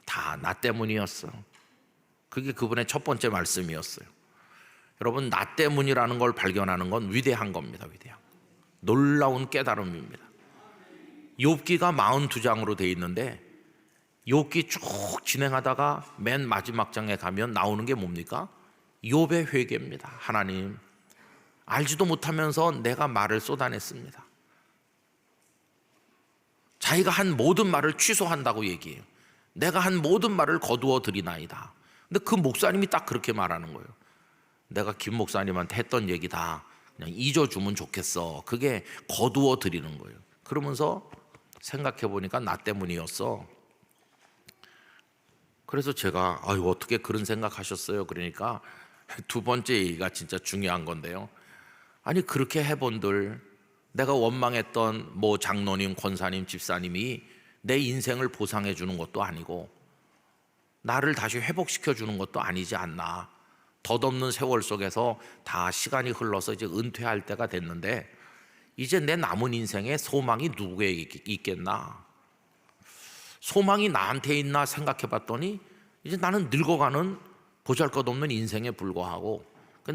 A: 다 나 때문이었어. 그게 그분의 첫 번째 말씀이었어요. 여러분, 나 때문이라는 걸 발견하는 건 위대한 겁니다. 위대한, 놀라운 깨달음입니다. 욥기가 42장으로 되어 있는데 욥기 쭉 진행하다가 맨 마지막 장에 가면 나오는 게 뭡니까? 욥의 회개입니다. 하나님, 알지도 못하면서 내가 말을 쏟아냈습니다. 자기가 한 모든 말을 취소한다고 얘기해요. 내가 한 모든 말을 거두어 드리나이다. 근데 그 목사님이 딱 그렇게 말하는 거예요. 내가 김 목사님한테 했던 얘기 다 그냥 잊어주면 좋겠어. 그게 거두어 드리는 거예요. 그러면서 생각해 보니까 나 때문이었어. 그래서 제가 아유 어떻게 그런 생각하셨어요? 그러니까 두 번째 얘기가 진짜 중요한 건데요. 아니 그렇게 해본들 내가 원망했던 뭐 장로님, 권사님, 집사님이 내 인생을 보상해 주는 것도 아니고 나를 다시 회복시켜 주는 것도 아니지 않나. 덧없는 세월 속에서 다 시간이 흘러서 이제 은퇴할 때가 됐는데 이제 내 남은 인생에 소망이 누구에게 있겠나? 소망이 나한테 있나 생각해 봤더니 이제 나는 늙어가는 보잘것없는 인생에 불과하고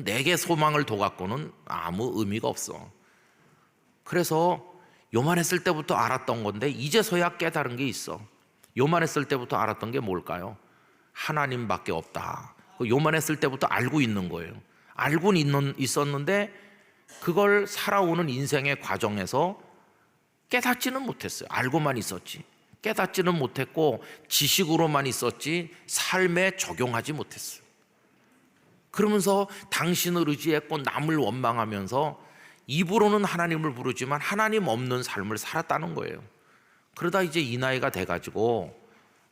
A: 내게 소망을 둬갖고는 아무 의미가 없어. 그래서 요만했을 때부터 알았던 건데 이제서야 깨달은 게 있어. 요만했을 때부터 알았던 게 뭘까요? 하나님밖에 없다. 요만했을 때부터 알고 있는 거예요. 알고는 있었는데 그걸 살아오는 인생의 과정에서 깨닫지는 못했어요. 알고만 있었지. 깨닫지는 못했고 지식으로만 있었지 삶에 적용하지 못했어요. 그러면서 당신을 의지했고 남을 원망하면서 입으로는 하나님을 부르지만 하나님 없는 삶을 살았다는 거예요. 그러다 이제 이 나이가 돼가지고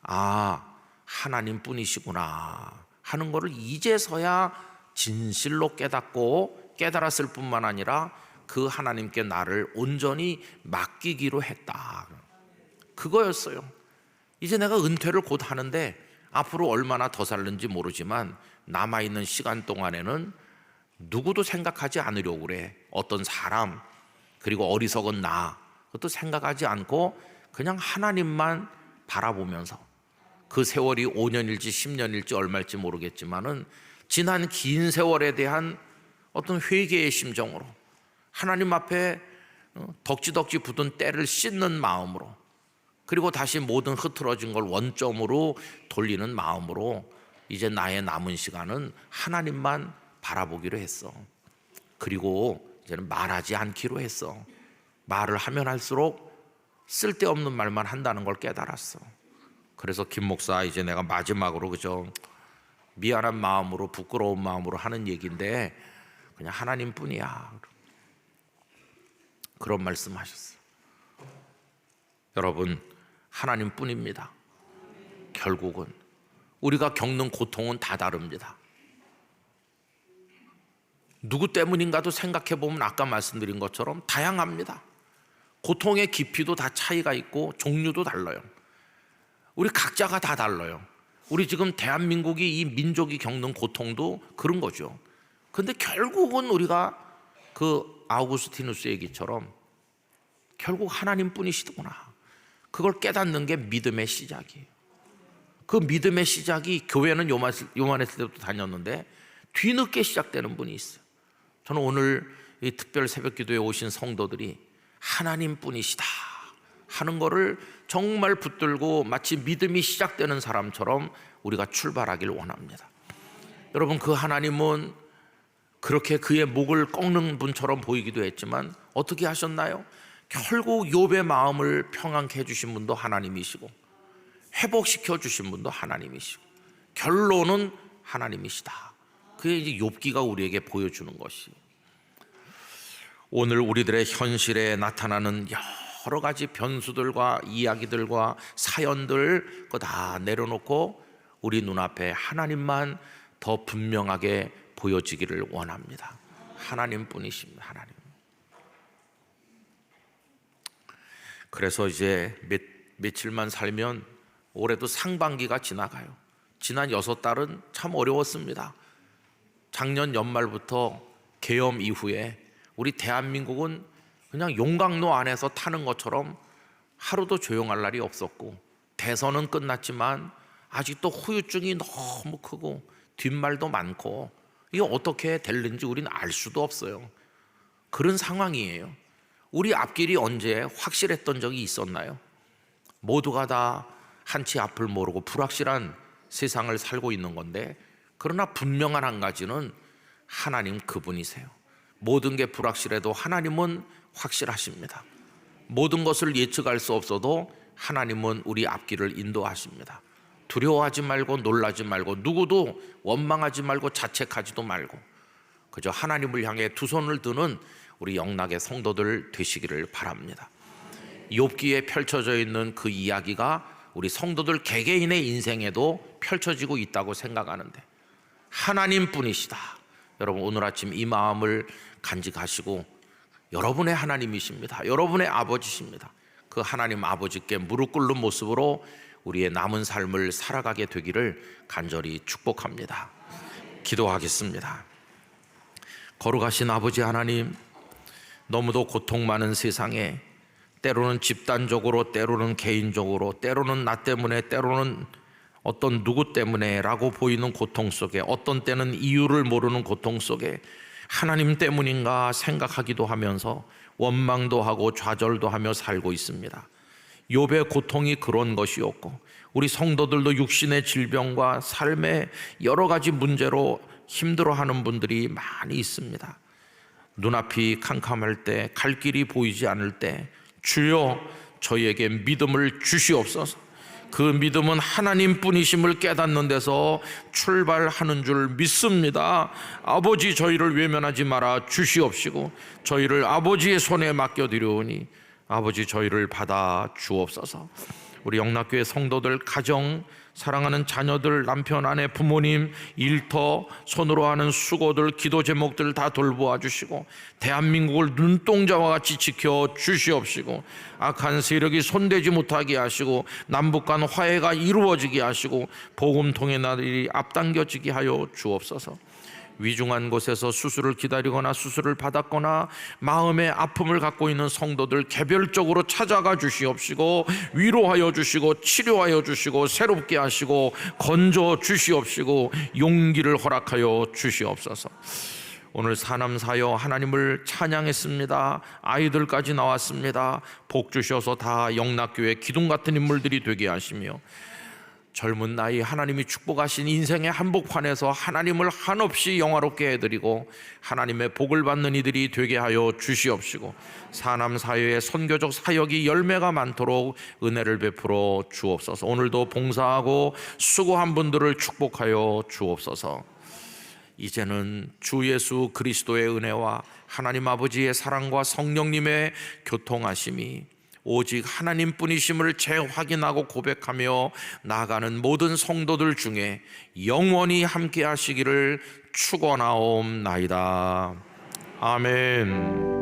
A: 아 하나님뿐이시구나 하는 거를 이제서야 진실로 깨닫고 깨달았을 뿐만 아니라 그 하나님께 나를 온전히 맡기기로 했다. 그거였어요. 이제 내가 은퇴를 곧 하는데 앞으로 얼마나 더 살는지 모르지만 남아있는 시간 동안에는 누구도 생각하지 않으려고 그래. 어떤 사람 그리고 어리석은 나 그것도 생각하지 않고 그냥 하나님만 바라보면서 그 세월이 5년일지 10년일지 얼마일지 모르겠지만은 지난 긴 세월에 대한 어떤 회개의 심정으로 하나님 앞에 덕지덕지 붙은 때를 씻는 마음으로 그리고 다시 모든 흐트러진 걸 원점으로 돌리는 마음으로 이제 나의 남은 시간은 하나님만 바라보기로 했어. 그리고 이제는 말하지 않기로 했어. 말을 하면 할수록 쓸데없는 말만 한다는 걸 깨달았어. 그래서 김 목사 이제 내가 마지막으로 그저 미안한 마음으로 부끄러운 마음으로 하는 얘기인데 그냥 하나님뿐이야. 그런 말씀하셨어요. 여러분 하나님뿐입니다. 결국은 우리가 겪는 고통은 다 다릅니다. 누구 때문인가도 생각해 보면 아까 말씀드린 것처럼 다양합니다. 고통의 깊이도 다 차이가 있고 종류도 달라요. 우리 각자가 다 달라요. 우리 지금 대한민국이 이 민족이 겪는 고통도 그런 거죠. 근데 결국은 우리가 그 아우구스티누스 얘기처럼 결국 하나님뿐이시구나. 그걸 깨닫는 게 믿음의 시작이에요. 그 믿음의 시작이 교회는 요만했을 때부터 다녔는데 뒤늦게 시작되는 분이 있어요. 저는 오늘 이 특별 새벽 기도에 오신 성도들이 하나님뿐이시다 하는 거를 정말 붙들고 마치 믿음이 시작되는 사람처럼 우리가 출발하길 원합니다. 여러분 그 하나님은 그렇게 그의 목을 꺾는 분처럼 보이기도 했지만 어떻게 하셨나요? 결국 욥의 마음을 평안케 해주신 분도 하나님이시고 회복시켜 주신 분도 하나님이시고 결론은 하나님이시다. 그게 이제 욥기가 우리에게 보여주는 것이 오늘 우리들의 현실에 나타나는 여러 가지 변수들과 이야기들과 사연들 그거 다 내려놓고 우리 눈앞에 하나님만 더 분명하게 보여지기를 원합니다. 하나님뿐이십니다. 하나님. 그래서 이제 며칠만 살면 올해도 상반기가 지나가요. 지난 6달은 참 어려웠습니다. 작년 연말부터 계엄 이후에 우리 대한민국은 그냥 용광로 안에서 타는 것처럼 하루도 조용할 날이 없었고 대선은 끝났지만 아직도 후유증이 너무 크고 뒷말도 많고 이게 어떻게 될는지 우리는 알 수도 없어요. 그런 상황이에요. 우리 앞길이 언제 확실했던 적이 있었나요? 모두가 다 한치 앞을 모르고 불확실한 세상을 살고 있는 건데 그러나 분명한 한 가지는 하나님 그분이세요. 모든 게 불확실해도 하나님은 확실하십니다. 모든 것을 예측할 수 없어도 하나님은 우리 앞길을 인도하십니다. 두려워하지 말고 놀라지 말고 누구도 원망하지 말고 자책하지도 말고 그저 하나님을 향해 두 손을 드는 우리 영락의 성도들 되시기를 바랍니다. 욥기에 펼쳐져 있는 그 이야기가 우리 성도들 개개인의 인생에도 펼쳐지고 있다고 생각하는데, 하나님뿐이시다. 여러분, 오늘 아침 이 마음을 간직하시고, 여러분의 하나님이십니다. 여러분의 아버지십니다. 그 하나님 아버지께 무릎 꿇는 모습으로 우리의 남은 삶을 살아가게 되기를 간절히 축복합니다. 기도하겠습니다. 거룩하신 아버지 하나님, 너무도 고통 많은 세상에 때로는 집단적으로, 때로는 개인적으로, 때로는 나 때문에, 때로는 어떤 누구 때문에 라고 보이는 고통 속에, 어떤 때는 이유를 모르는 고통 속에 하나님 때문인가 생각하기도 하면서 원망도 하고 좌절도 하며 살고 있습니다. 욥의 고통이 그런 것이었고, 우리 성도들도 육신의 질병과 삶의 여러 가지 문제로 힘들어하는 분들이 많이 있습니다. 눈앞이 캄캄할 때, 갈 길이 보이지 않을 때 주여 저희에게 믿음을 주시옵소서. 그 믿음은 하나님뿐이심을 깨닫는 데서 출발하는 줄 믿습니다. 아버지, 저희를 외면하지 말아 주시옵시고 저희를 아버지의 손에 맡겨드리오니 아버지, 저희를 받아 주옵소서. 우리 영락교회 성도들, 가정, 사랑하는 자녀들, 남편, 아내, 부모님, 일터, 손으로 하는 수고들, 기도 제목들 다 돌보아 주시고 대한민국을 눈동자와 같이 지켜 주시옵시고 악한 세력이 손대지 못하게 하시고 남북 간 화해가 이루어지게 하시고 복음통의 날이 앞당겨지게 하여 주옵소서. 위중한 곳에서 수술을 기다리거나 수술을 받았거나 마음의 아픔을 갖고 있는 성도들 개별적으로 찾아가 주시옵시고 위로하여 주시고 치료하여 주시고 새롭게 하시고 건져 주시옵시고 용기를 허락하여 주시옵소서. 오늘 사남사여 하나님을 찬양했습니다. 아이들까지 나왔습니다. 복 주셔서 다 영락교회 기둥 같은 인물들이 되게 하시며 젊은 나이 하나님이 축복하신 인생의 한복판에서 하나님을 한없이 영화롭게 해드리고 하나님의 복을 받는 이들이 되게 하여 주시옵시고 사남사여의 선교적 사역이 열매가 많도록 은혜를 베풀어 주옵소서. 오늘도 봉사하고 수고한 분들을 축복하여 주옵소서. 이제는 주 예수 그리스도의 은혜와 하나님 아버지의 사랑과 성령님의 교통하심이 오직 하나님뿐이심을 재확인하고 고백하며 나아가는 모든 성도들 중에 영원히 함께 하시기를 축원하옵나이다. 아멘.